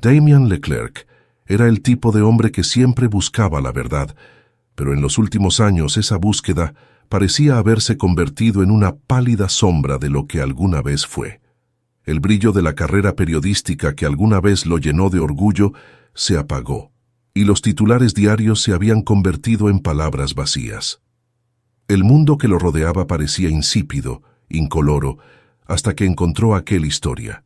Damien Leclerc era el tipo de hombre que siempre buscaba la verdad, pero en los últimos años esa búsqueda parecía haberse convertido en una pálida sombra de lo que alguna vez fue. El brillo de la carrera periodística que alguna vez lo llenó de orgullo se apagó, y los titulares diarios se habían convertido en palabras vacías. El mundo que lo rodeaba parecía insípido, incoloro, hasta que encontró aquella historia.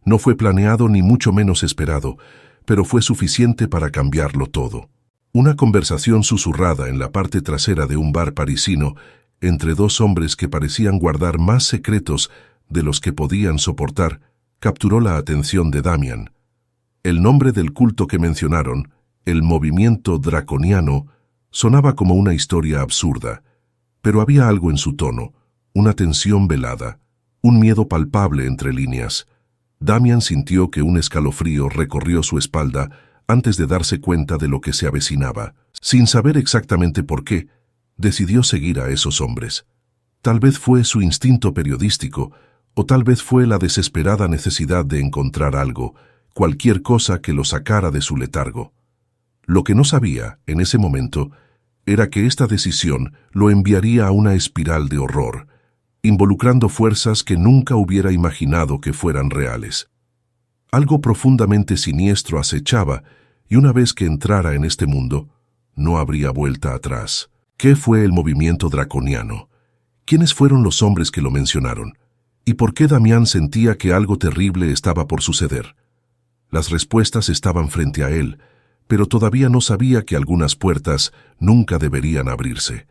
No fue planeado ni mucho menos esperado, pero fue suficiente para cambiarlo todo. Una conversación susurrada en la parte trasera de un bar parisino entre dos hombres que parecían guardar más secretos de los que podían soportar capturó la atención de Damien. El nombre del culto que mencionaron, el movimiento draconiano, sonaba como una historia absurda, pero había algo en su tono, una tensión velada, un miedo palpable entre líneas. Damien sintió que un escalofrío recorrió su espalda antes de darse cuenta de lo que se avecinaba. Sin saber exactamente por qué, decidió seguir a esos hombres. Tal vez fue su instinto periodístico, o tal vez fue la desesperada necesidad de encontrar algo, cualquier cosa que lo sacara de su letargo. Lo que no sabía, en ese momento, era que esta decisión lo enviaría a una espiral de horror, involucrando fuerzas que nunca hubiera imaginado que fueran reales. Algo profundamente siniestro acechaba, y una vez que entrara en este mundo, no habría vuelta atrás. ¿Qué fue el movimiento draconiano? ¿Quiénes fueron los hombres que lo mencionaron? ¿Y por qué Damien sentía que algo terrible estaba por suceder? Las respuestas estaban frente a él, pero todavía no sabía que algunas puertas nunca deberían abrirse.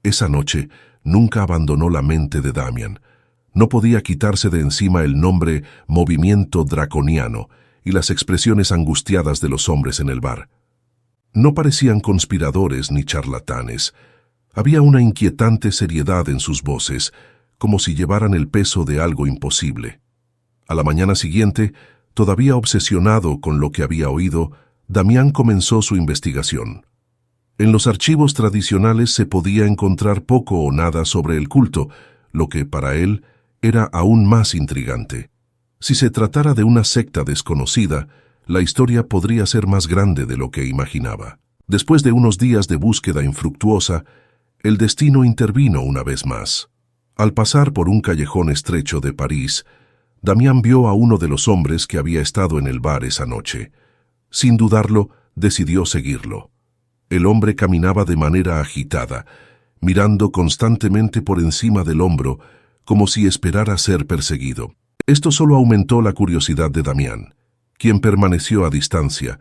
Esa noche nunca abandonó la mente de Damien. No podía quitarse de encima el nombre movimiento draconiano y las expresiones angustiadas de los hombres en el bar. No parecían conspiradores ni charlatanes. Había una inquietante seriedad en sus voces, como si llevaran el peso de algo imposible. A la mañana siguiente, todavía obsesionado con lo que había oído, Damien comenzó su investigación. En los archivos tradicionales se podía encontrar poco o nada sobre el culto, lo que para él era aún más intrigante. Si se tratara de una secta desconocida, la historia podría ser más grande de lo que imaginaba. Después de unos días de búsqueda infructuosa, el destino intervino una vez más. Al pasar por un callejón estrecho de París, Damien vio a uno de los hombres que había estado en el bar esa noche. Sin dudarlo, decidió seguirlo. El hombre caminaba de manera agitada, mirando constantemente por encima del hombro, como si esperara ser perseguido. Esto solo aumentó la curiosidad de Damien, quien permaneció a distancia,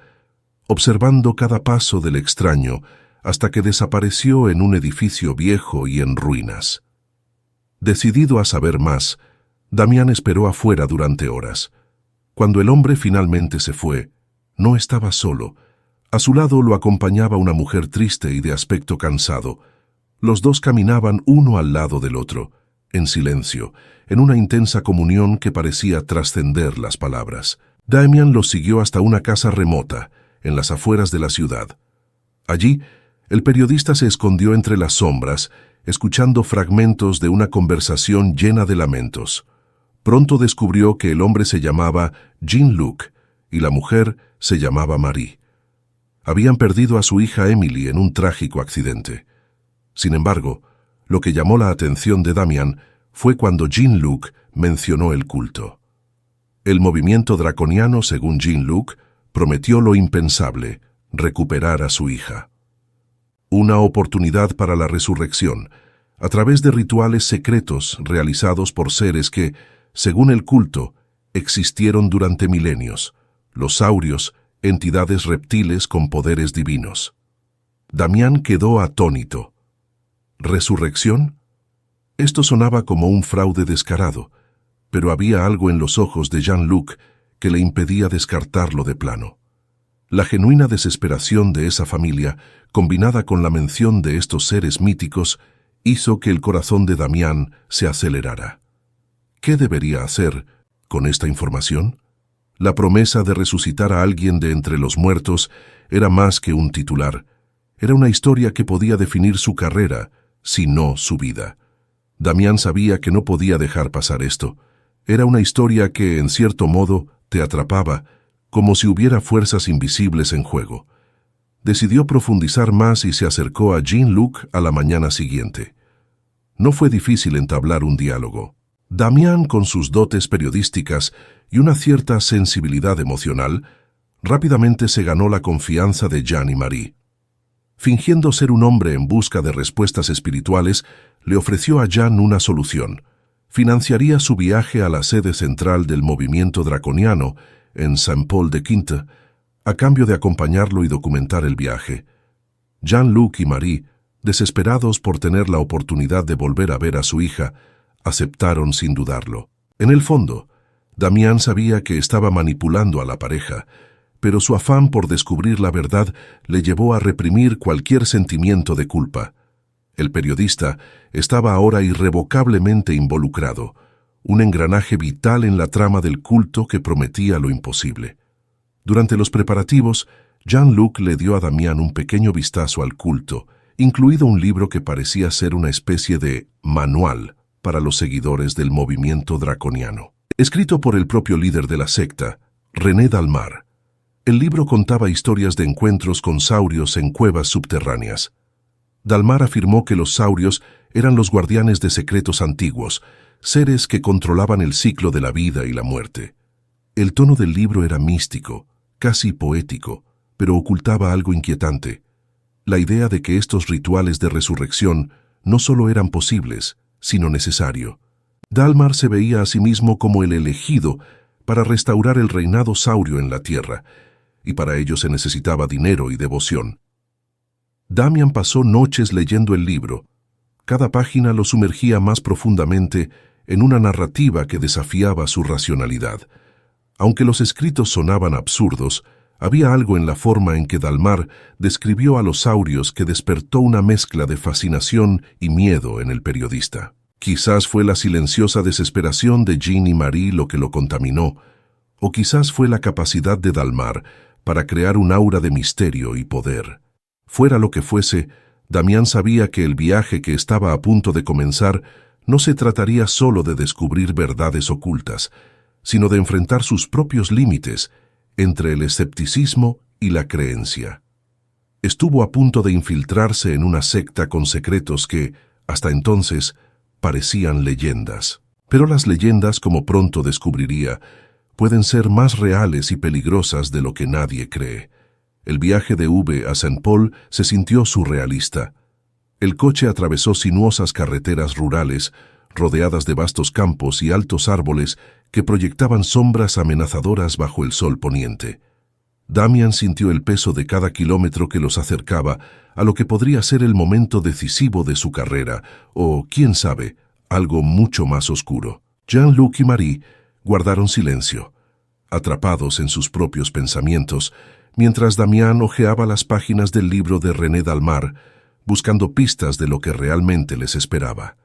observando cada paso del extraño hasta que desapareció en un edificio viejo y en ruinas. Decidido a saber más, Damien esperó afuera durante horas. Cuando el hombre finalmente se fue, no estaba solo. A su lado lo acompañaba una mujer triste y de aspecto cansado. Los dos caminaban uno al lado del otro, en silencio, en una intensa comunión que parecía trascender las palabras. Damien los siguió hasta una casa remota, en las afueras de la ciudad. Allí, el periodista se escondió entre las sombras, escuchando fragmentos de una conversación llena de lamentos. Pronto descubrió que el hombre se llamaba Jean-Luc y la mujer se llamaba Marie. Habían perdido a su hija Emily en un trágico accidente. Sin embargo, lo que llamó la atención de Damien fue cuando Jean-Luc mencionó el culto. El movimiento draconiano, según Jean-Luc, prometió lo impensable, recuperar a su hija. Una oportunidad para la resurrección, a través de rituales secretos realizados por seres que, según el culto, existieron durante milenios, los saurios, entidades reptiles con poderes divinos. Damien quedó atónito. ¿Resurrección? Esto sonaba como un fraude descarado, pero había algo en los ojos de Jean-Luc que le impedía descartarlo de plano. La genuina desesperación de esa familia, combinada con la mención de estos seres míticos, hizo que el corazón de Damien se acelerara. ¿Qué debería hacer con esta información? La promesa de resucitar a alguien de entre los muertos era más que un titular. Era una historia que podía definir su carrera, si no su vida. Damien sabía que no podía dejar pasar esto. Era una historia que, en cierto modo, te atrapaba, como si hubiera fuerzas invisibles en juego. Decidió profundizar más y se acercó a Jean-Luc a la mañana siguiente. No fue difícil entablar un diálogo. Damián, con sus dotes periodísticas y una cierta sensibilidad emocional, rápidamente se ganó la confianza de Jean y Marie. Fingiendo ser un hombre en busca de respuestas espirituales, le ofreció a Jean una solución. Financiaría su viaje a la sede central del movimiento draconiano en Saint-Paul-de-Quinte, a cambio de acompañarlo y documentar el viaje. Jean-Luc y Marie, desesperados por tener la oportunidad de volver a ver a su hija, aceptaron sin dudarlo. En el fondo, Damián sabía que estaba manipulando a la pareja, pero su afán por descubrir la verdad le llevó a reprimir cualquier sentimiento de culpa. El periodista estaba ahora irrevocablemente involucrado, un engranaje vital en la trama del culto que prometía lo imposible. Durante los preparativos, Jean-Luc le dio a Damián un pequeño vistazo al culto, incluido un libro que parecía ser una especie de manual para los seguidores del movimiento draconiano. Escrito por el propio líder de la secta, René Dalmar, el libro contaba historias de encuentros con saurios en cuevas subterráneas. Dalmar afirmó que los saurios eran los guardianes de secretos antiguos, seres que controlaban el ciclo de la vida y la muerte. El tono del libro era místico, casi poético, pero ocultaba algo inquietante: la idea de que estos rituales de resurrección no solo eran posibles, sino necesario. Dalmar se veía a sí mismo como el elegido para restaurar el reinado saurio en la tierra, y para ello se necesitaba dinero y devoción. Damián pasó noches leyendo el libro. Cada página lo sumergía más profundamente en una narrativa que desafiaba su racionalidad. Aunque los escritos sonaban absurdos, había algo en la forma en que Dalmar describió a los saurios que despertó una mezcla de fascinación y miedo en el periodista. Quizás fue la silenciosa desesperación de Jean y Marie lo que lo contaminó, o quizás fue la capacidad de Dalmar para crear un aura de misterio y poder. Fuera lo que fuese, Damián sabía que el viaje que estaba a punto de comenzar no se trataría solo de descubrir verdades ocultas, sino de enfrentar sus propios límites entre el escepticismo y la creencia. Estuvo a punto de infiltrarse en una secta con secretos que, hasta entonces, parecían leyendas. Pero las leyendas, como pronto descubriría, pueden ser más reales y peligrosas de lo que nadie cree. El viaje de V a Saint Paul se sintió surrealista. El coche atravesó sinuosas carreteras rurales, rodeadas de vastos campos y altos árboles que proyectaban sombras amenazadoras bajo el sol poniente. Damián sintió el peso de cada kilómetro que los acercaba a lo que podría ser el momento decisivo de su carrera, o, quién sabe, algo mucho más oscuro. Jean-Luc y Marie guardaron silencio, atrapados en sus propios pensamientos, mientras Damián hojeaba las páginas del libro de René Dalmar, buscando pistas de lo que realmente les esperaba.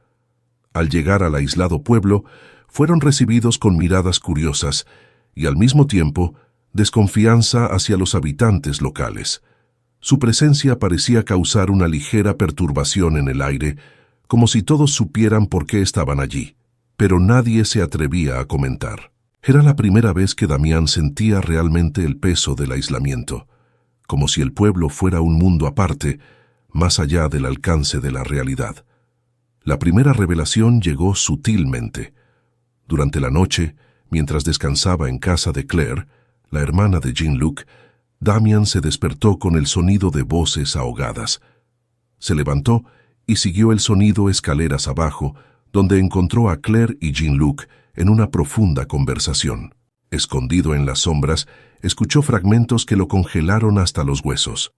Al llegar al aislado pueblo, fueron recibidos con miradas curiosas y, al mismo tiempo, desconfianza hacia los habitantes locales. Su presencia parecía causar una ligera perturbación en el aire, como si todos supieran por qué estaban allí, pero nadie se atrevía a comentar. Era la primera vez que Damián sentía realmente el peso del aislamiento, como si el pueblo fuera un mundo aparte, más allá del alcance de la realidad. La primera revelación llegó sutilmente. Durante la noche, mientras descansaba en casa de Claire, la hermana de Jean-Luc, Damián se despertó con el sonido de voces ahogadas. Se levantó y siguió el sonido escaleras abajo, donde encontró a Claire y Jean-Luc en una profunda conversación. Escondido en las sombras, escuchó fragmentos que lo congelaron hasta los huesos.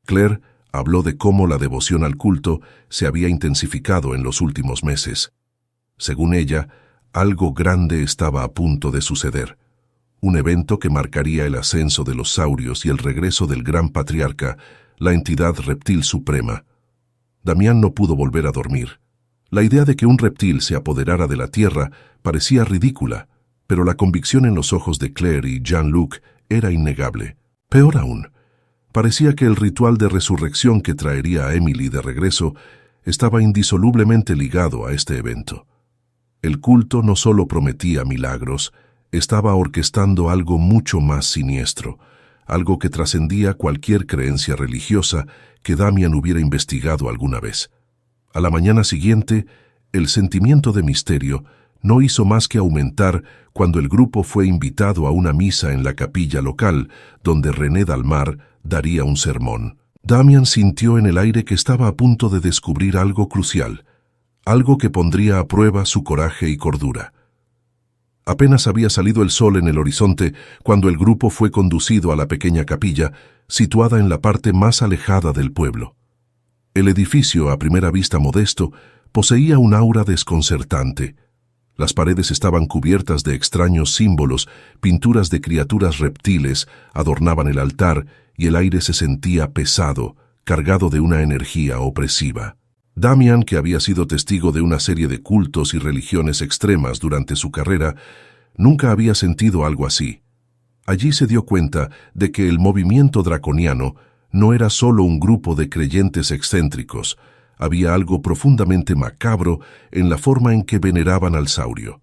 Claire habló de cómo la devoción al culto se había intensificado en los últimos meses. Según ella, algo grande estaba a punto de suceder. Un evento que marcaría el ascenso de los saurios y el regreso del gran patriarca, la entidad reptil suprema. Damián no pudo volver a dormir. La idea de que un reptil se apoderara de la tierra parecía ridícula, pero la convicción en los ojos de Claire y Jean-Luc era innegable. Peor aún, parecía que el ritual de resurrección que traería a Emily de regreso estaba indisolublemente ligado a este evento. El culto no solo prometía milagros, estaba orquestando algo mucho más siniestro, algo que trascendía cualquier creencia religiosa que Damian hubiera investigado alguna vez. A la mañana siguiente, el sentimiento de misterio no hizo más que aumentar cuando el grupo fue invitado a una misa en la capilla local, donde René Dalmar daría un sermón. Damian sintió en el aire que estaba a punto de descubrir algo crucial, algo que pondría a prueba su coraje y cordura. Apenas había salido el sol en el horizonte cuando el grupo fue conducido a la pequeña capilla, situada en la parte más alejada del pueblo. El edificio, a primera vista modesto, poseía un aura desconcertante. Las paredes estaban cubiertas de extraños símbolos, pinturas de criaturas reptiles adornaban el altar y el aire se sentía pesado, cargado de una energía opresiva. Damian, que había sido testigo de una serie de cultos y religiones extremas durante su carrera, nunca había sentido algo así. Allí se dio cuenta de que el movimiento draconiano no era solo un grupo de creyentes excéntricos. Había algo profundamente macabro en la forma en que veneraban al saurio.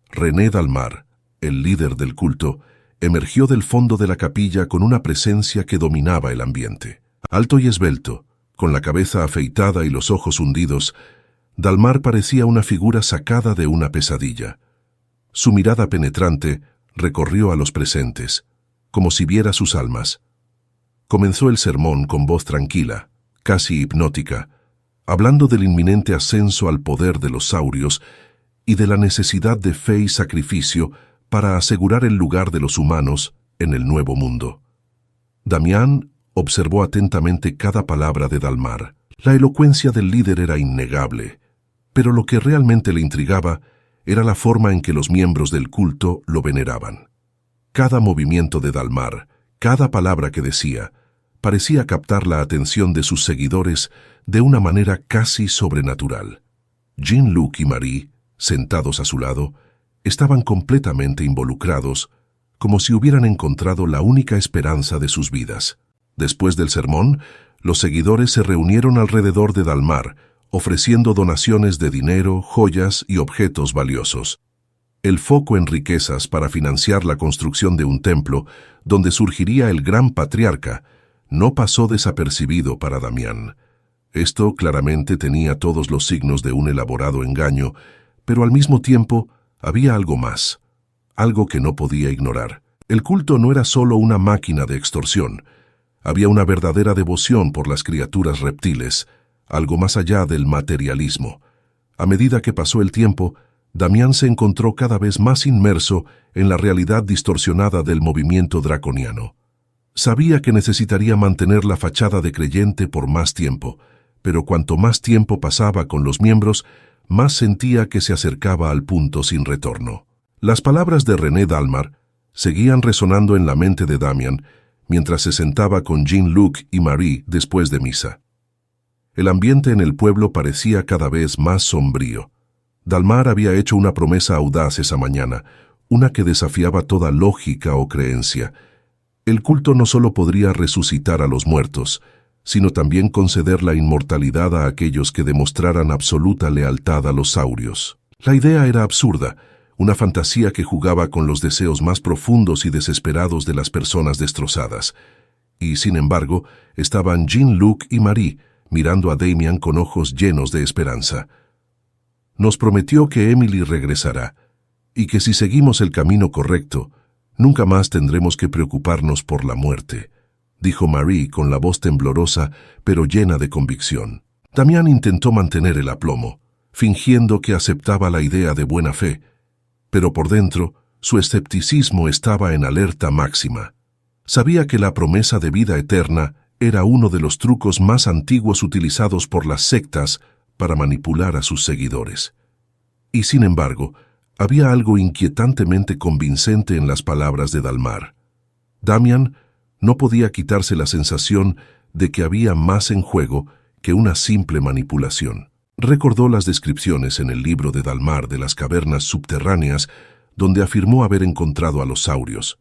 René Dalmar, el líder del culto, emergió del fondo de la capilla con una presencia que dominaba el ambiente. Alto y esbelto, con la cabeza afeitada y los ojos hundidos, Dalmar parecía una figura sacada de una pesadilla. Su mirada penetrante recorrió a los presentes, como si viera sus almas. Comenzó el sermón con voz tranquila, casi hipnótica, hablando del inminente ascenso al poder de los saurios y de la necesidad de fe y sacrificio para asegurar el lugar de los humanos en el nuevo mundo. Damián observó atentamente cada palabra de Dalmar. La elocuencia del líder era innegable, pero lo que realmente le intrigaba era la forma en que los miembros del culto lo veneraban. Cada movimiento de Dalmar, cada palabra que decía, parecía captar la atención de sus seguidores de una manera casi sobrenatural. Jean-Luc y Marie, sentados a su lado, estaban completamente involucrados, como si hubieran encontrado la única esperanza de sus vidas. Después del sermón, los seguidores se reunieron alrededor de Dalmar, ofreciendo donaciones de dinero, joyas y objetos valiosos. El foco en riquezas para financiar la construcción de un templo, donde surgiría el gran patriarca, no pasó desapercibido para Damián. Esto claramente tenía todos los signos de un elaborado engaño, pero al mismo tiempo había algo más, algo que no podía ignorar. El culto no era solo una máquina de extorsión. Había una verdadera devoción por las criaturas reptiles, algo más allá del materialismo. A medida que pasó el tiempo, Damián se encontró cada vez más inmerso en la realidad distorsionada del movimiento draconiano. Sabía que necesitaría mantener la fachada de creyente por más tiempo, pero cuanto más tiempo pasaba con los miembros, más sentía que se acercaba al punto sin retorno. Las palabras de René Dalmar seguían resonando en la mente de Damián mientras se sentaba con Jean-Luc y Marie después de misa. El ambiente en el pueblo parecía cada vez más sombrío. Dalmar había hecho una promesa audaz esa mañana, una que desafiaba toda lógica o creencia. El culto no solo podría resucitar a los muertos, sino también conceder la inmortalidad a aquellos que demostraran absoluta lealtad a los saurios. La idea era absurda, una fantasía que jugaba con los deseos más profundos y desesperados de las personas destrozadas. Y, sin embargo, estaban Jean-Luc y Marie mirando a Damian con ojos llenos de esperanza. Nos prometió que Emily regresará, y que si seguimos el camino correcto, nunca más tendremos que preocuparnos por la muerte, dijo Marie con la voz temblorosa pero llena de convicción. Damián intentó mantener el aplomo, fingiendo que aceptaba la idea de buena fe, pero por dentro su escepticismo estaba en alerta máxima. Sabía que la promesa de vida eterna era uno de los trucos más antiguos utilizados por las sectas para manipular a sus seguidores. Y sin embargo, había algo inquietantemente convincente en las palabras de Dalmar. Damián no podía quitarse la sensación de que había más en juego que una simple manipulación. Recordó las descripciones en el libro de Dalmar de las cavernas subterráneas, donde afirmó haber encontrado a los saurios.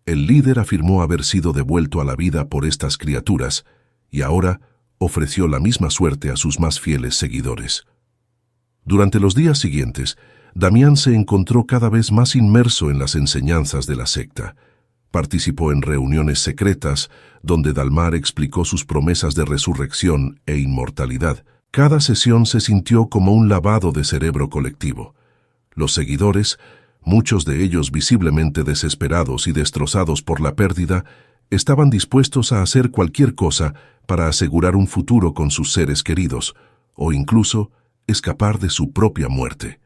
El líder afirmó haber sido devuelto a la vida por estas criaturas, y ahora ofreció la misma suerte a sus más fieles seguidores. Durante los días siguientes, Damián se encontró cada vez más inmerso en las enseñanzas de la secta. Participó en reuniones secretas, donde Dalmar explicó sus promesas de resurrección e inmortalidad. Cada sesión se sintió como un lavado de cerebro colectivo. Los seguidores, muchos de ellos visiblemente desesperados y destrozados por la pérdida, estaban dispuestos a hacer cualquier cosa para asegurar un futuro con sus seres queridos, o incluso escapar de su propia muerte.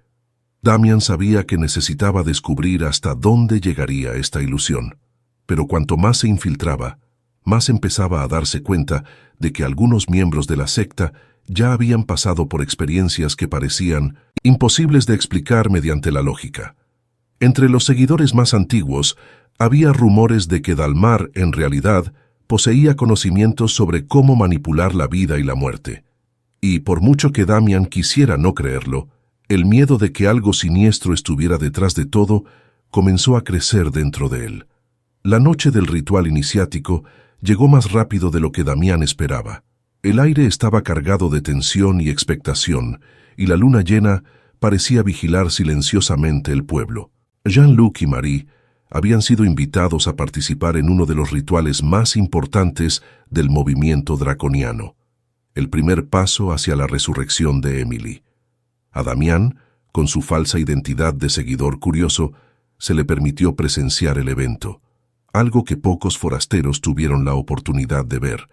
Damián sabía que necesitaba descubrir hasta dónde llegaría esta ilusión, pero cuanto más se infiltraba, más empezaba a darse cuenta de que algunos miembros de la secta ya habían pasado por experiencias que parecían imposibles de explicar mediante la lógica. Entre los seguidores más antiguos, había rumores de que Dalmar, en realidad, poseía conocimientos sobre cómo manipular la vida y la muerte. Y por mucho que Damián quisiera no creerlo, el miedo de que algo siniestro estuviera detrás de todo comenzó a crecer dentro de él. La noche del ritual iniciático llegó más rápido de lo que Damián esperaba. El aire estaba cargado de tensión y expectación, y la luna llena parecía vigilar silenciosamente el pueblo. Jean-Luc y Marie habían sido invitados a participar en uno de los rituales más importantes del movimiento draconiano, el primer paso hacia la resurrección de Emily. A Damián, con su falsa identidad de seguidor curioso, se le permitió presenciar el evento, algo que pocos forasteros tuvieron la oportunidad de ver.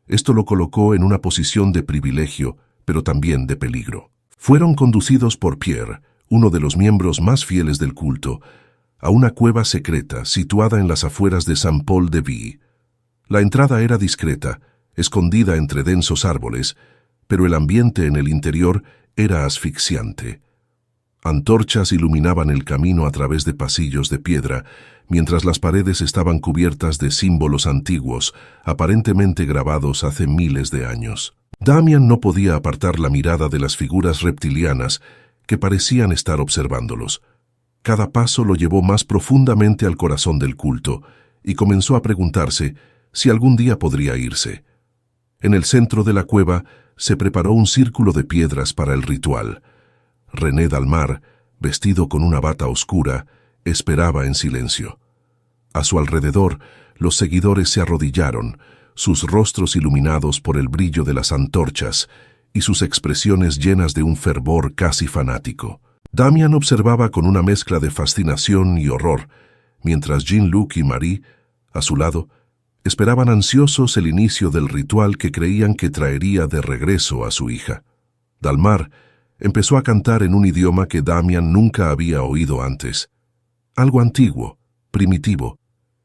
Esto lo colocó en una posición de privilegio, pero también de peligro. Fueron conducidos por Pierre, uno de los miembros más fieles del culto, a una cueva secreta situada en las afueras de Saint-Paul-de-Vie. La entrada era discreta, escondida entre densos árboles, pero el ambiente en el interior era asfixiante. Antorchas iluminaban el camino a través de pasillos de piedra, mientras las paredes estaban cubiertas de símbolos antiguos, aparentemente grabados hace miles de años. Damián no podía apartar la mirada de las figuras reptilianas que parecían estar observándolos. Cada paso lo llevó más profundamente al corazón del culto, y comenzó a preguntarse si algún día podría irse. En el centro de la cueva se preparó un círculo de piedras para el ritual. René Dalmar, vestido con una bata oscura, esperaba en silencio. A su alrededor, los seguidores se arrodillaron, sus rostros iluminados por el brillo de las antorchas y sus expresiones llenas de un fervor casi fanático. Damián observaba con una mezcla de fascinación y horror, mientras Jean-Luc y Marie, a su lado, esperaban ansiosos el inicio del ritual que creían que traería de regreso a su hija. Dalmar empezó a cantar en un idioma que Damián nunca había oído antes, algo antiguo, primitivo,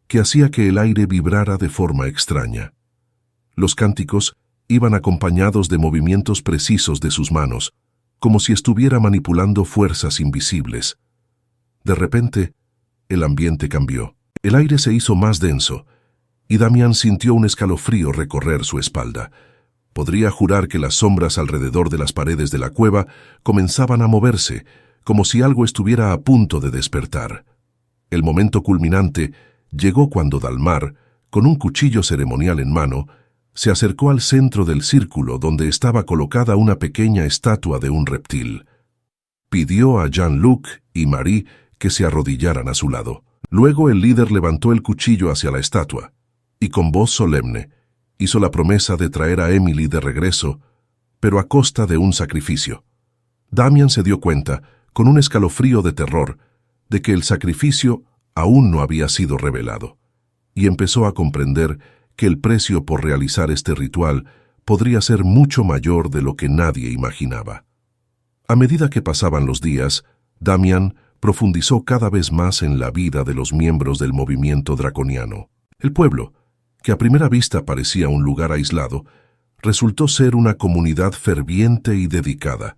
que hacía que el aire vibrara de forma extraña. Los cánticos iban acompañados de movimientos precisos de sus manos, como si estuviera manipulando fuerzas invisibles. De repente, el ambiente cambió. El aire se hizo más denso, y Damián sintió un escalofrío recorrer su espalda. Podría jurar que las sombras alrededor de las paredes de la cueva comenzaban a moverse, como si algo estuviera a punto de despertar. El momento culminante llegó cuando Dalmar, con un cuchillo ceremonial en mano, se acercó al centro del círculo donde estaba colocada una pequeña estatua de un reptil. Pidió a Jean-Luc y Marie que se arrodillaran a su lado. Luego el líder levantó el cuchillo hacia la estatua y con voz solemne hizo la promesa de traer a Emily de regreso, pero a costa de un sacrificio. Damián se dio cuenta, con un escalofrío de terror, de que el sacrificio aún no había sido revelado, y empezó a comprender que el precio por realizar este ritual podría ser mucho mayor de lo que nadie imaginaba. A medida que pasaban los días, Damián profundizó cada vez más en la vida de los miembros del movimiento draconiano. El pueblo, que a primera vista parecía un lugar aislado, resultó ser una comunidad ferviente y dedicada,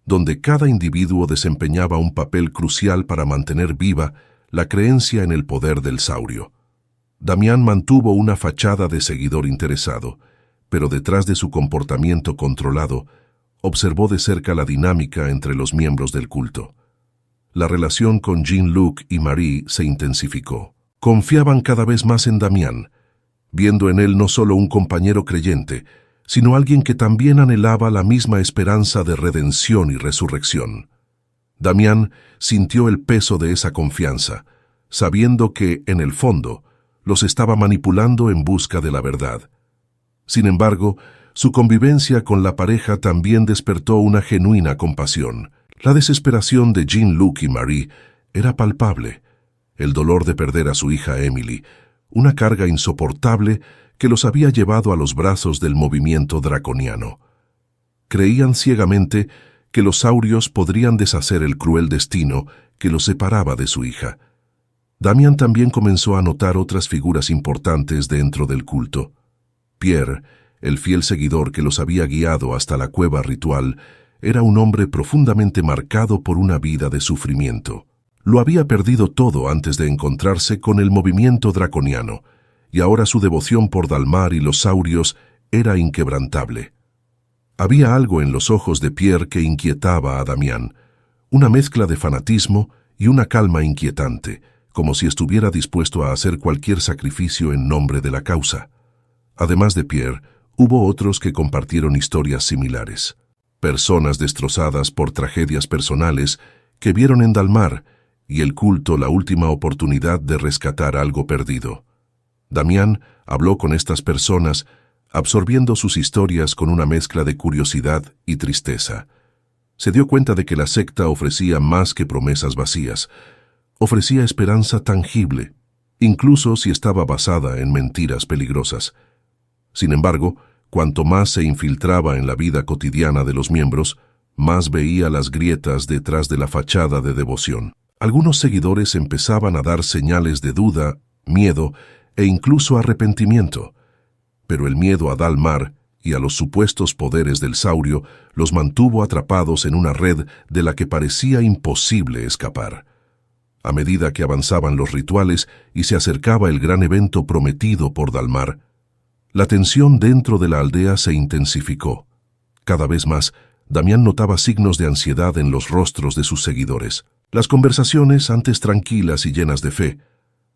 donde cada individuo desempeñaba un papel crucial para mantener viva la creencia en el poder del saurio. Damián mantuvo una fachada de seguidor interesado, pero detrás de su comportamiento controlado, observó de cerca la dinámica entre los miembros del culto. La relación con Jean-Luc y Marie se intensificó. Confiaban cada vez más en Damián, viendo en él no solo un compañero creyente, sino alguien que también anhelaba la misma esperanza de redención y resurrección. Damián sintió el peso de esa confianza, sabiendo que, en el fondo, los estaba manipulando en busca de la verdad. Sin embargo, su convivencia con la pareja también despertó una genuina compasión. La desesperación de Jean-Luc y Marie era palpable. El dolor de perder a su hija Emily, una carga insoportable que los había llevado a los brazos del movimiento draconiano. Creían ciegamente que los saurios podrían deshacer el cruel destino que los separaba de su hija. Damián también comenzó a notar otras figuras importantes dentro del culto. Pierre, el fiel seguidor que los había guiado hasta la cueva ritual, era un hombre profundamente marcado por una vida de sufrimiento. Lo había perdido todo antes de encontrarse con el movimiento draconiano, y ahora su devoción por Dalmar y los saurios era inquebrantable. Había algo en los ojos de Pierre que inquietaba a Damián, una mezcla de fanatismo y una calma inquietante, como si estuviera dispuesto a hacer cualquier sacrificio en nombre de la causa. Además de Pierre, hubo otros que compartieron historias similares. Personas destrozadas por tragedias personales que vieron en Dalmar y el culto la última oportunidad de rescatar algo perdido. Damián habló con estas personas, absorbiendo sus historias con una mezcla de curiosidad y tristeza. Se dio cuenta de que la secta ofrecía más que promesas vacías, ofrecía esperanza tangible, incluso si estaba basada en mentiras peligrosas. Sin embargo, cuanto más se infiltraba en la vida cotidiana de los miembros, más veía las grietas detrás de la fachada de devoción. Algunos seguidores empezaban a dar señales de duda, miedo e incluso arrepentimiento, pero el miedo a Dalmar y a los supuestos poderes del saurio los mantuvo atrapados en una red de la que parecía imposible escapar. A medida que avanzaban los rituales y se acercaba el gran evento prometido por Dalmar, la tensión dentro de la aldea se intensificó. Cada vez más, Damián notaba signos de ansiedad en los rostros de sus seguidores. Las conversaciones, antes tranquilas y llenas de fe,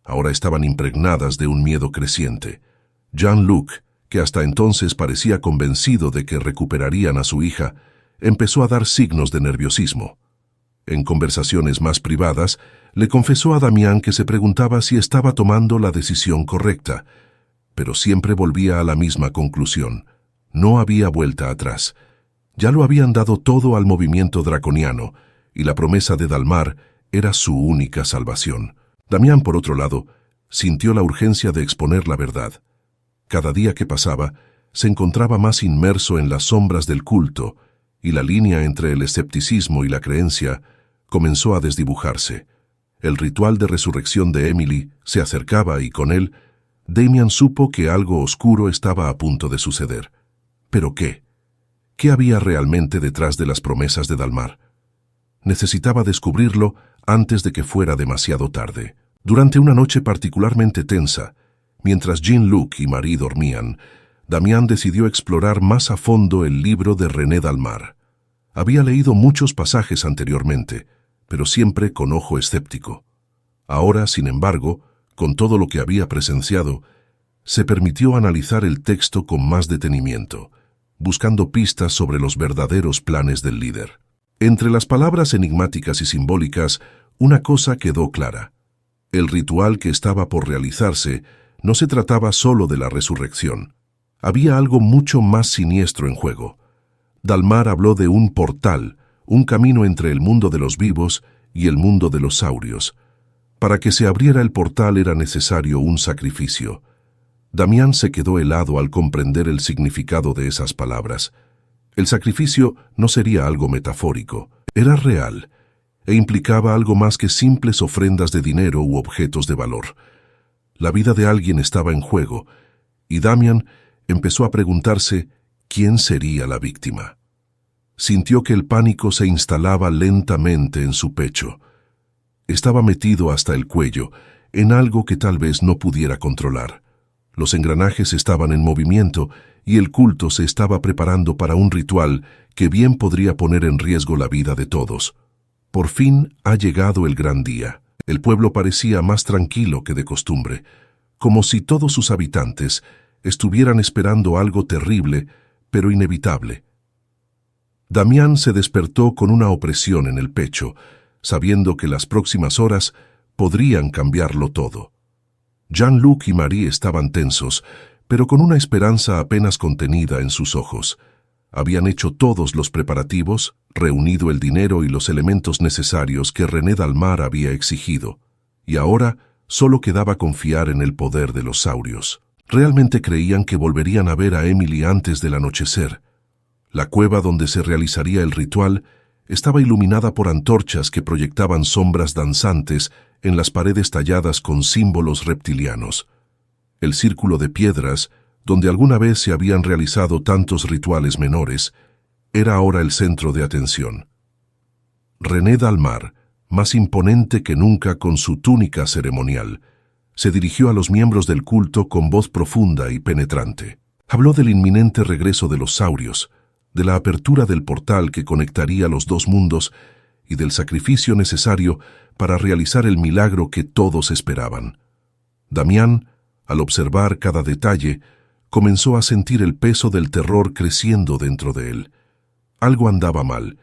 ahora estaban impregnadas de un miedo creciente. Jean-Luc, que hasta entonces parecía convencido de que recuperarían a su hija, empezó a dar signos de nerviosismo. En conversaciones más privadas, le confesó a Damián que se preguntaba si estaba tomando la decisión correcta, pero siempre volvía a la misma conclusión. No había vuelta atrás. Ya lo habían dado todo al movimiento draconiano, y la promesa de Dalmar era su única salvación. Damián, por otro lado, sintió la urgencia de exponer la verdad. Cada día que pasaba, se encontraba más inmerso en las sombras del culto, y la línea entre el escepticismo y la creencia comenzó a desdibujarse. El ritual de resurrección de Emily se acercaba y con él, Damián supo que algo oscuro estaba a punto de suceder. ¿Pero qué? ¿Qué había realmente detrás de las promesas de Dalmar? Necesitaba descubrirlo antes de que fuera demasiado tarde. Durante una noche particularmente tensa, mientras Jean-Luc y Marie dormían, Damián decidió explorar más a fondo el libro de René Dalmar. Había leído muchos pasajes anteriormente, pero siempre con ojo escéptico. Ahora, sin embargo, con todo lo que había presenciado, se permitió analizar el texto con más detenimiento, buscando pistas sobre los verdaderos planes del líder. Entre las palabras enigmáticas y simbólicas, una cosa quedó clara. El ritual que estaba por realizarse no se trataba solo de la resurrección. Había algo mucho más siniestro en juego. Dalmar habló de un portal, un camino entre el mundo de los vivos y el mundo de los saurios. Para que se abriera el portal era necesario un sacrificio. Damián se quedó helado al comprender el significado de esas palabras. El sacrificio no sería algo metafórico, era real, e implicaba algo más que simples ofrendas de dinero u objetos de valor. La vida de alguien estaba en juego, y Damián empezó a preguntarse quién sería la víctima. Sintió que el pánico se instalaba lentamente en su pecho. Estaba metido hasta el cuello, en algo que tal vez no pudiera controlar. Los engranajes estaban en movimiento y el culto se estaba preparando para un ritual que bien podría poner en riesgo la vida de todos. Por fin ha llegado el gran día. El pueblo parecía más tranquilo que de costumbre, como si todos sus habitantes estuvieran esperando algo terrible, pero inevitable. Damián se despertó con una opresión en el pecho, sabiendo que las próximas horas podrían cambiarlo todo. Jean-Luc y Marie estaban tensos, pero con una esperanza apenas contenida en sus ojos. Habían hecho todos los preparativos, reunido el dinero y los elementos necesarios que René Dalmar había exigido, y ahora solo quedaba confiar en el poder de los saurios. Realmente creían que volverían a ver a Emily antes del anochecer. La cueva donde se realizaría el ritual estaba iluminada por antorchas que proyectaban sombras danzantes en las paredes talladas con símbolos reptilianos. El círculo de piedras, donde alguna vez se habían realizado tantos rituales menores, era ahora el centro de atención. René Dalmar, más imponente que nunca con su túnica ceremonial, se dirigió a los miembros del culto con voz profunda y penetrante. Habló del inminente regreso de los saurios, de la apertura del portal que conectaría los dos mundos y del sacrificio necesario para realizar el milagro que todos esperaban. Damián, al observar cada detalle, comenzó a sentir el peso del terror creciendo dentro de él. Algo andaba mal.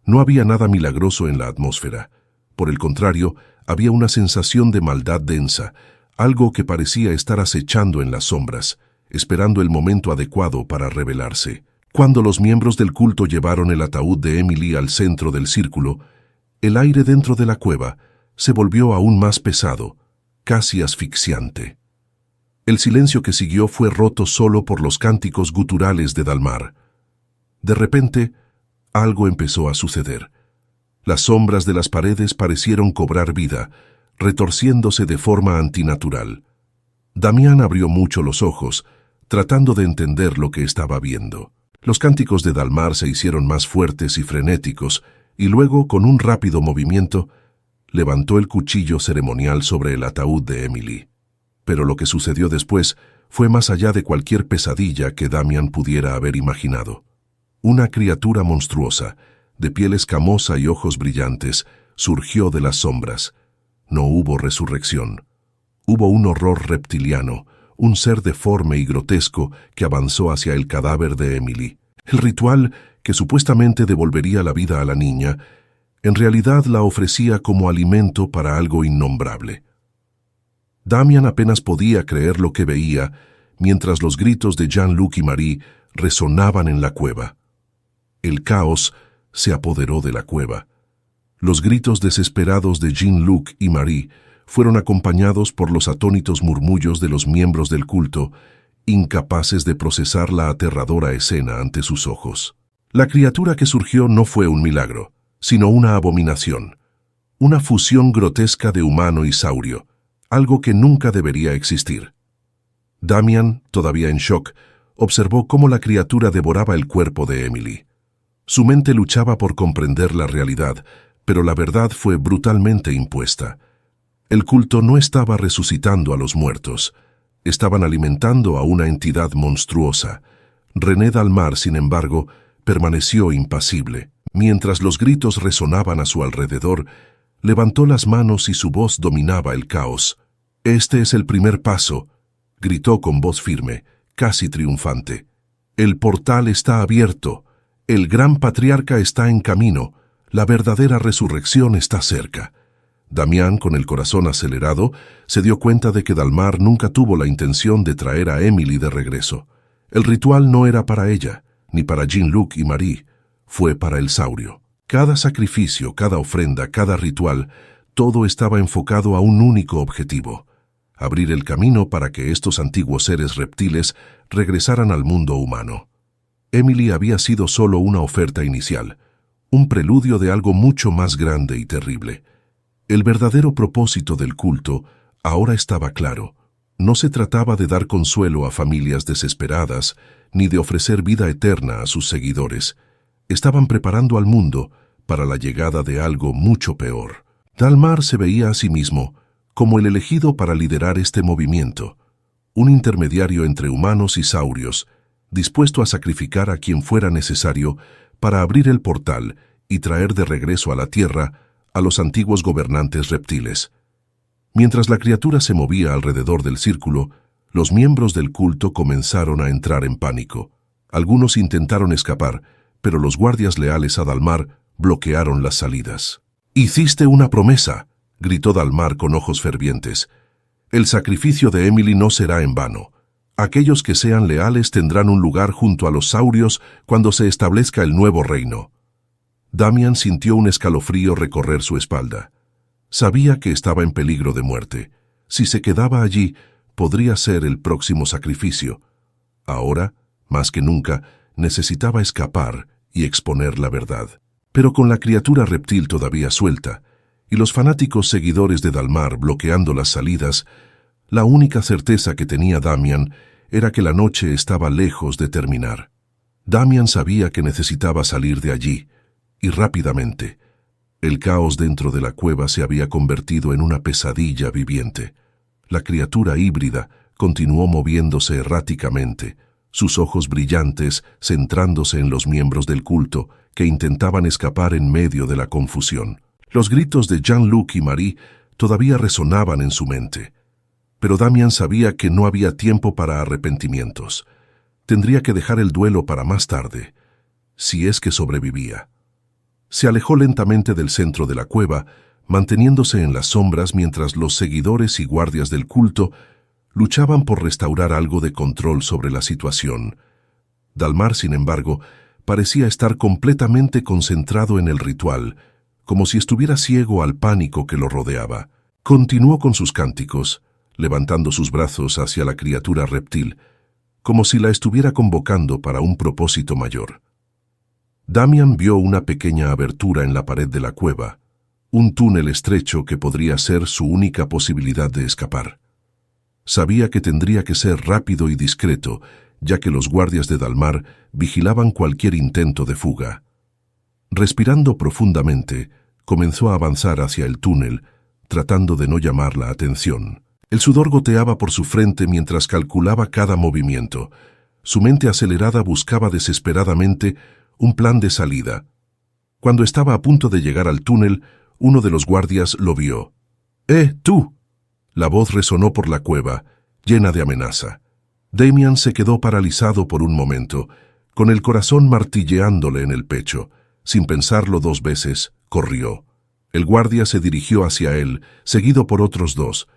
No había nada milagroso en la atmósfera. Por el contrario, había una sensación de maldad densa, algo que parecía estar acechando en las sombras, esperando el momento adecuado para revelarse. Cuando los miembros del culto llevaron el ataúd de Emily al centro del círculo, el aire dentro de la cueva se volvió aún más pesado, casi asfixiante. El silencio que siguió fue roto solo por los cánticos guturales de Dalmar. De repente, algo empezó a suceder. Las sombras de las paredes parecieron cobrar vida, retorciéndose de forma antinatural. Damián abrió mucho los ojos, tratando de entender lo que estaba viendo. Los cánticos de Dalmar se hicieron más fuertes y frenéticos, y luego, con un rápido movimiento, levantó el cuchillo ceremonial sobre el ataúd de Emily. Pero lo que sucedió después fue más allá de cualquier pesadilla que Damián pudiera haber imaginado. Una criatura monstruosa, de piel escamosa y ojos brillantes, surgió de las sombras. No hubo resurrección. Hubo un horror reptiliano, un ser deforme y grotesco que avanzó hacia el cadáver de Emily. El ritual, que supuestamente devolvería la vida a la niña, en realidad la ofrecía como alimento para algo innombrable. Damián apenas podía creer lo que veía, mientras los gritos de Jean-Luc y Marie resonaban en la cueva. El caos se apoderó de la cueva. Los gritos desesperados de Jean-Luc y Marie fueron acompañados por los atónitos murmullos de los miembros del culto, incapaces de procesar la aterradora escena ante sus ojos. La criatura que surgió no fue un milagro, sino una abominación, una fusión grotesca de humano y saurio, algo que nunca debería existir. Damián, todavía en shock, observó cómo la criatura devoraba el cuerpo de Emily. Su mente luchaba por comprender la realidad, pero la verdad fue brutalmente impuesta. El culto no estaba resucitando a los muertos, estaban alimentando a una entidad monstruosa. René Dalmar, sin embargo, permaneció impasible. Mientras los gritos resonaban a su alrededor, levantó las manos y su voz dominaba el caos. «Este es el primer paso», gritó con voz firme, casi triunfante. «El portal está abierto. El gran patriarca está en camino. La verdadera resurrección está cerca». Damián, con el corazón acelerado, se dio cuenta de que Dalmar nunca tuvo la intención de traer a Emily de regreso. El ritual no era para ella, ni para Jean-Luc y Marie, fue para el saurio. Cada sacrificio, cada ofrenda, cada ritual, todo estaba enfocado a un único objetivo: abrir el camino para que estos antiguos seres reptiles regresaran al mundo humano. Emily había sido solo una oferta inicial, un preludio de algo mucho más grande y terrible. El verdadero propósito del culto ahora estaba claro. No se trataba de dar consuelo a familias desesperadas, ni de ofrecer vida eterna a sus seguidores. Estaban preparando al mundo para la llegada de algo mucho peor. Dalmar se veía a sí mismo como el elegido para liderar este movimiento, un intermediario entre humanos y saurios, dispuesto a sacrificar a quien fuera necesario para abrir el portal y traer de regreso a la tierra a los antiguos gobernantes reptiles. Mientras la criatura se movía alrededor del círculo, los miembros del culto comenzaron a entrar en pánico. Algunos intentaron escapar, pero los guardias leales a Dalmar bloquearon las salidas. «Hiciste una promesa», gritó Dalmar con ojos fervientes. «El sacrificio de Emily no será en vano. Aquellos que sean leales tendrán un lugar junto a los saurios cuando se establezca el nuevo reino». Damian sintió un escalofrío recorrer su espalda. Sabía que estaba en peligro de muerte. Si se quedaba allí, podría ser el próximo sacrificio. Ahora, más que nunca, necesitaba escapar y exponer la verdad. Pero con la criatura reptil todavía suelta, y los fanáticos seguidores de Dalmar bloqueando las salidas, la única certeza que tenía Damian era que la noche estaba lejos de terminar. Damian sabía que necesitaba salir de allí, y rápidamente. El caos dentro de la cueva se había convertido en una pesadilla viviente. La criatura híbrida continuó moviéndose erráticamente, sus ojos brillantes centrándose en los miembros del culto que intentaban escapar en medio de la confusión. Los gritos de Jean-Luc y Marie todavía resonaban en su mente. Pero Damian sabía que no había tiempo para arrepentimientos. Tendría que dejar el duelo para más tarde, si es que sobrevivía. Se alejó lentamente del centro de la cueva, manteniéndose en las sombras mientras los seguidores y guardias del culto luchaban por restaurar algo de control sobre la situación. Dalmar, sin embargo, parecía estar completamente concentrado en el ritual, como si estuviera ciego al pánico que lo rodeaba. Continuó con sus cánticos, levantando sus brazos hacia la criatura reptil, como si la estuviera convocando para un propósito mayor. Damian vio una pequeña abertura en la pared de la cueva, un túnel estrecho que podría ser su única posibilidad de escapar. Sabía que tendría que ser rápido y discreto, ya que los guardias de Dalmar vigilaban cualquier intento de fuga. Respirando profundamente, comenzó a avanzar hacia el túnel, tratando de no llamar la atención. El sudor goteaba por su frente mientras calculaba cada movimiento. Su mente acelerada buscaba desesperadamente un plan de salida. Cuando estaba a punto de llegar al túnel, uno de los guardias lo vio. Tú! La voz resonó por la cueva, llena de amenaza. Damian se quedó paralizado por un momento, con el corazón martilleándole en el pecho. Sin pensarlo 2 veces, corrió. El guardia se dirigió hacia él, seguido por otros 2.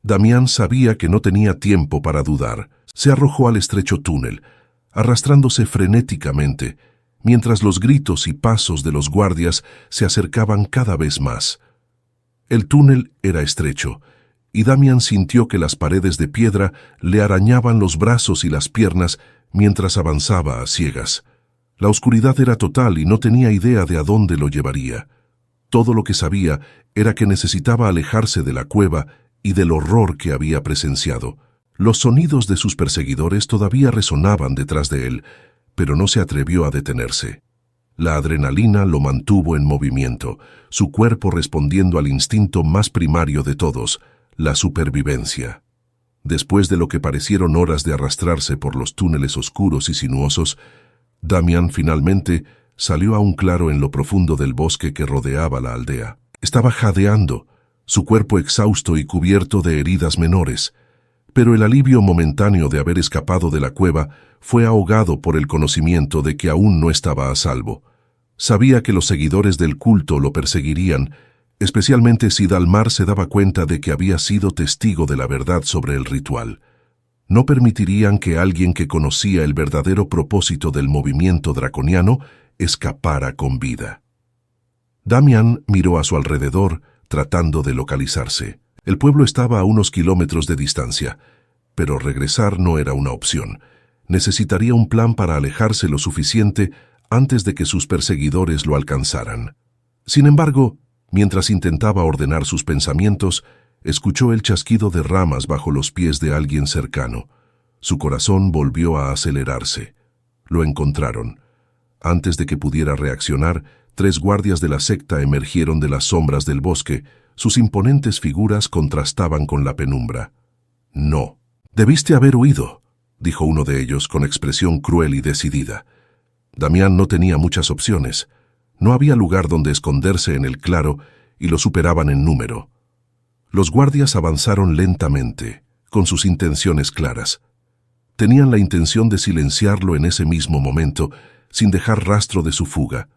Damian sabía que no tenía tiempo para dudar. Se arrojó al estrecho túnel, arrastrándose frenéticamente, mientras los gritos y pasos de los guardias se acercaban cada vez más. El túnel era estrecho, y Damian sintió que las paredes de piedra le arañaban los brazos y las piernas mientras avanzaba a ciegas. La oscuridad era total y no tenía idea de a dónde lo llevaría. Todo lo que sabía era que necesitaba alejarse de la cueva y del horror que había presenciado. Los sonidos de sus perseguidores todavía resonaban detrás de él, pero no se atrevió a detenerse. La adrenalina lo mantuvo en movimiento, su cuerpo respondiendo al instinto más primario de todos, la supervivencia. Después de lo que parecieron horas de arrastrarse por los túneles oscuros y sinuosos, Damian finalmente salió a un claro en lo profundo del bosque que rodeaba la aldea. Estaba jadeando, su cuerpo exhausto y cubierto de heridas menores, pero el alivio momentáneo de haber escapado de la cueva fue ahogado por el conocimiento de que aún no estaba a salvo. Sabía que los seguidores del culto lo perseguirían, especialmente si Dalmar se daba cuenta de que había sido testigo de la verdad sobre el ritual. No permitirían que alguien que conocía el verdadero propósito del movimiento draconiano escapara con vida. Damian miró a su alrededor, tratando de localizarse. El pueblo estaba a unos kilómetros de distancia, pero regresar no era una opción. Necesitaría un plan para alejarse lo suficiente antes de que sus perseguidores lo alcanzaran. Sin embargo, mientras intentaba ordenar sus pensamientos, escuchó el chasquido de ramas bajo los pies de alguien cercano. Su corazón volvió a acelerarse. Lo encontraron. Antes de que pudiera reaccionar, 3 guardias de la secta emergieron de las sombras del bosque. Sus imponentes figuras contrastaban con la penumbra. «No. Debiste haber huido», dijo uno de ellos con expresión cruel y decidida. Damian no tenía muchas opciones. No había lugar donde esconderse en el claro y lo superaban en número. Los guardias avanzaron lentamente, con sus intenciones claras. Tenían la intención de silenciarlo en ese mismo momento, sin dejar rastro de su fuga.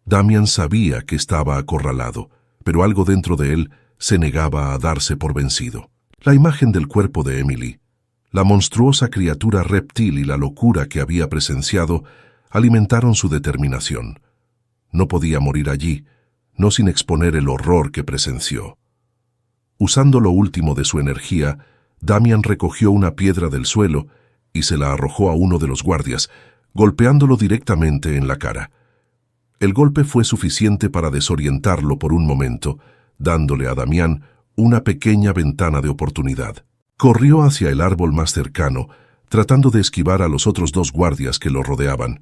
Damian sabía que estaba acorralado, pero algo dentro de él se negaba a darse por vencido. La imagen del cuerpo de Emily, la monstruosa criatura reptil y la locura que había presenciado alimentaron su determinación. No podía morir allí, no sin exponer el horror que presenció. Usando lo último de su energía, Damian recogió una piedra del suelo y se la arrojó a uno de los guardias, golpeándolo directamente en la cara. El golpe fue suficiente para desorientarlo por un momento, dándole a Damian una pequeña ventana de oportunidad. Corrió hacia el árbol más cercano, tratando de esquivar a los otros dos guardias que lo rodeaban.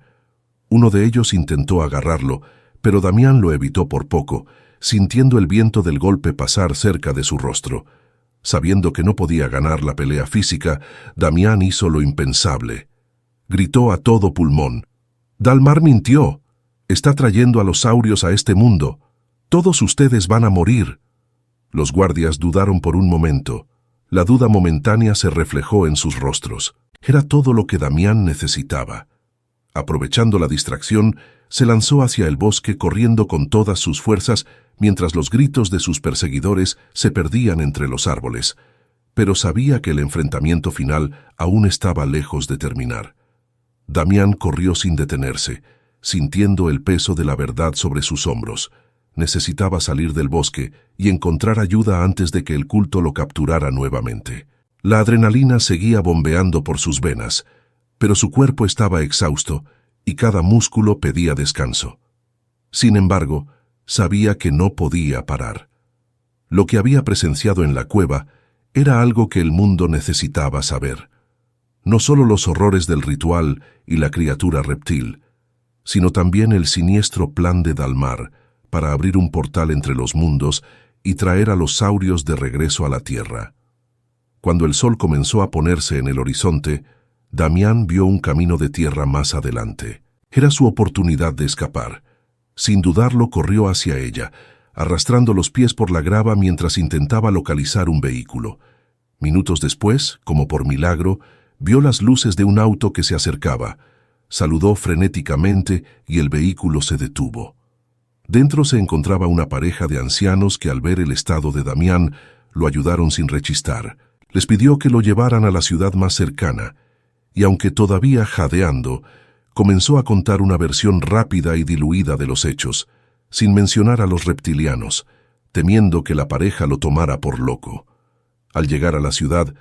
Uno de ellos intentó agarrarlo, pero Damian lo evitó por poco, sintiendo el viento del golpe pasar cerca de su rostro. Sabiendo que no podía ganar la pelea física, Damian hizo lo impensable. Gritó a todo pulmón: «Dalmar mintió. Está trayendo a los saurios a este mundo. Todos ustedes van a morir». Los guardias dudaron por un momento. La duda momentánea se reflejó en sus rostros. Era todo lo que Damian necesitaba. Aprovechando la distracción, se lanzó hacia el bosque corriendo con todas sus fuerzas mientras los gritos de sus perseguidores se perdían entre los árboles. Pero sabía que el enfrentamiento final aún estaba lejos de terminar. Damian corrió sin detenerse, sintiendo el peso de la verdad sobre sus hombros. Necesitaba salir del bosque y encontrar ayuda antes de que el culto lo capturara nuevamente. La adrenalina seguía bombeando por sus venas, pero su cuerpo estaba exhausto y cada músculo pedía descanso. Sin embargo, sabía que no podía parar. Lo que había presenciado en la cueva era algo que el mundo necesitaba saber. No solo los horrores del ritual y la criatura reptil, sino también el siniestro plan de Dalmar para abrir un portal entre los mundos y traer a los saurios de regreso a la tierra. Cuando el sol comenzó a ponerse en el horizonte, Damian vio un camino de tierra más adelante. Era su oportunidad de escapar. Sin dudarlo, corrió hacia ella, arrastrando los pies por la grava mientras intentaba localizar un vehículo. Minutos después, como por milagro, vio las luces de un auto que se acercaba. Saludó frenéticamente y el vehículo se detuvo. Dentro se encontraba una pareja de ancianos que al ver el estado de Damian lo ayudaron sin rechistar. Les pidió que lo llevaran a la ciudad más cercana, y aunque todavía jadeando, comenzó a contar una versión rápida y diluida de los hechos, sin mencionar a los reptilianos, temiendo que la pareja lo tomara por loco. Al llegar a la ciudad,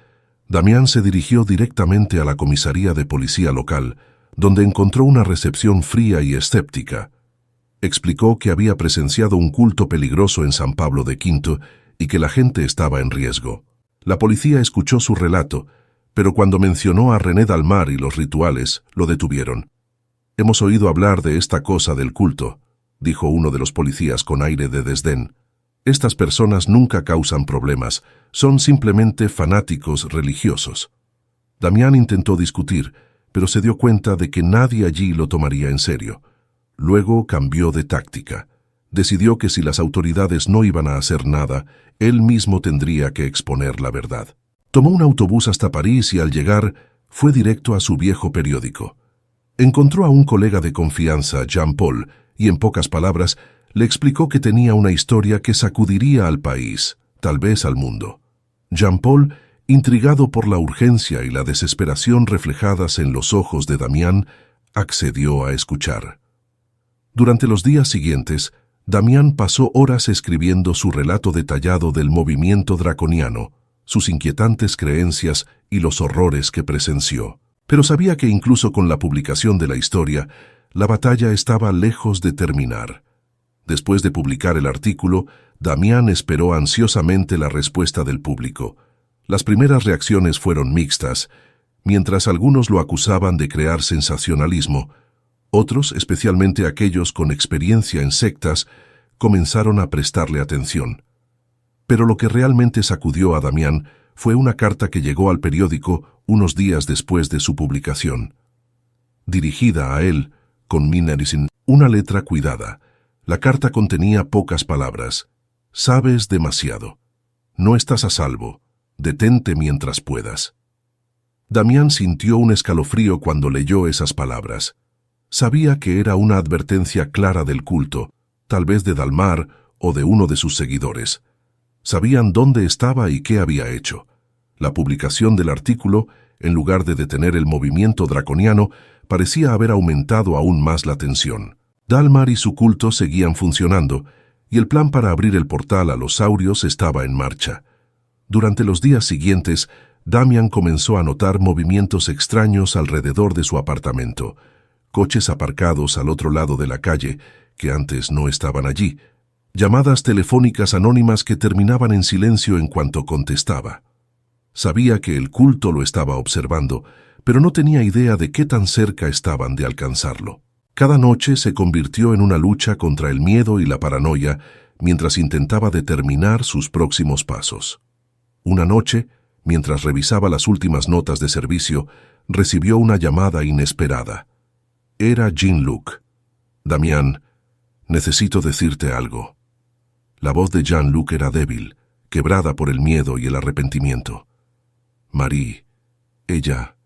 Damian se dirigió directamente a la comisaría de policía local, donde encontró una recepción fría y escéptica. Explicó que había presenciado un culto peligroso en San Pablo de Quinto y que la gente estaba en riesgo. La policía escuchó su relato, pero cuando mencionó a René Dalmar y los rituales, lo detuvieron. «Hemos oído hablar de esta cosa del culto», dijo uno de los policías con aire de desdén. «Estas personas nunca causan problemas, son simplemente fanáticos religiosos». Damian intentó discutir, pero se dio cuenta de que nadie allí lo tomaría en serio. Luego cambió de táctica. Decidió que si las autoridades no iban a hacer nada, él mismo tendría que exponer la verdad. Tomó un autobús hasta París y al llegar fue directo a su viejo periódico. Encontró a un colega de confianza, Jean-Paul, y en pocas palabras le explicó que tenía una historia que sacudiría al país, tal vez al mundo. Jean-Paul, intrigado por la urgencia y la desesperación reflejadas en los ojos de Damian, accedió a escuchar. Durante los días siguientes, Damian pasó horas escribiendo su relato detallado del movimiento draconiano, sus inquietantes creencias y los horrores que presenció. Pero sabía que incluso con la publicación de la historia, la batalla estaba lejos de terminar. Después de publicar el artículo, Damian esperó ansiosamente la respuesta del público. Las primeras reacciones fueron mixtas. Mientras algunos lo acusaban de crear sensacionalismo, otros, especialmente aquellos con experiencia en sectas, comenzaron a prestarle atención. Pero lo que realmente sacudió a Damian fue una carta que llegó al periódico unos días después de su publicación. Dirigida a él, con una letra cuidada. La carta contenía pocas palabras. «Sabes demasiado. No estás a salvo. Detente mientras puedas». Damian sintió un escalofrío cuando leyó esas palabras. Sabía que era una advertencia clara del culto, tal vez de Dalmar o de uno de sus seguidores. Sabían dónde estaba y qué había hecho. La publicación del artículo, en lugar de detener el movimiento draconiano, parecía haber aumentado aún más la tensión. Dalmar y su culto seguían funcionando, y el plan para abrir el portal a los saurios estaba en marcha. Durante los días siguientes, Damian comenzó a notar movimientos extraños alrededor de su apartamento. Coches aparcados al otro lado de la calle, que antes no estaban allí. Llamadas telefónicas anónimas que terminaban en silencio en cuanto contestaba. Sabía que el culto lo estaba observando, pero no tenía idea de qué tan cerca estaban de alcanzarlo. Cada noche se convirtió en una lucha contra el miedo y la paranoia mientras intentaba determinar sus próximos pasos. Una noche, mientras revisaba las últimas notas de servicio, recibió una llamada inesperada. Era Jean-Luc. «Damián, necesito decirte algo». La voz de Jean-Luc era débil, quebrada por el miedo y el arrepentimiento. «Marie, ella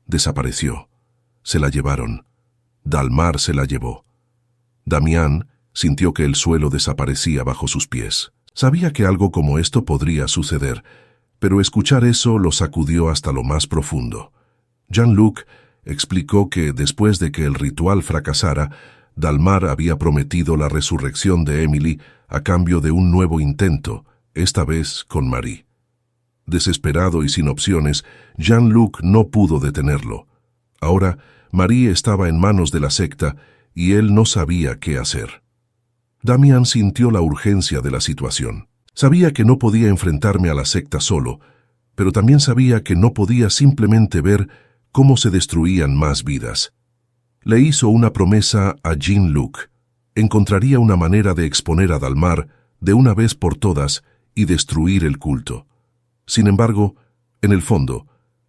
desapareció. Se la llevaron. Dalmar se la llevó». Damián sintió que el suelo desaparecía bajo sus pies. Sabía que algo como esto podría suceder, pero escuchar eso lo sacudió hasta lo más profundo. Jean-Luc explicó que después de que el ritual fracasara, Dalmar había prometido la resurrección de Emily a cambio de un nuevo intento, esta vez con Marie. Desesperado y sin opciones, Jean-Luc no pudo detenerlo. Ahora, Marie estaba en manos de la secta y él no sabía qué hacer. Damián sintió la urgencia de la situación. Sabía que no podía enfrentarme a la secta solo, pero también sabía que no podía simplemente ver cómo se destruían más vidas. Le hizo una promesa a Jean-Luc. Encontraría una manera de exponer a Dalmar de una vez por todas y destruir el culto. Sin embargo, en el fondo,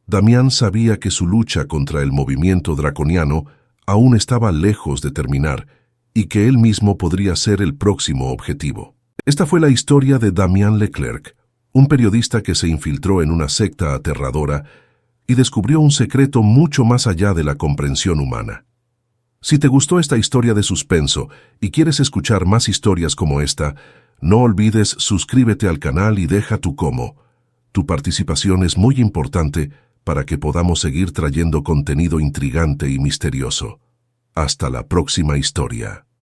Damián sabía que su lucha contra el movimiento draconiano aún estaba lejos de terminar y que él mismo podría ser el próximo objetivo. Esta fue la historia de Damián Leclerc, un periodista que se infiltró en una secta aterradora y descubrió un secreto mucho más allá de la comprensión humana. Si te gustó esta historia de suspenso y quieres escuchar más historias como esta, no olvides suscríbete al canal y deja tu como. Tu participación es muy importante para que podamos seguir trayendo contenido intrigante y misterioso. Hasta la próxima historia.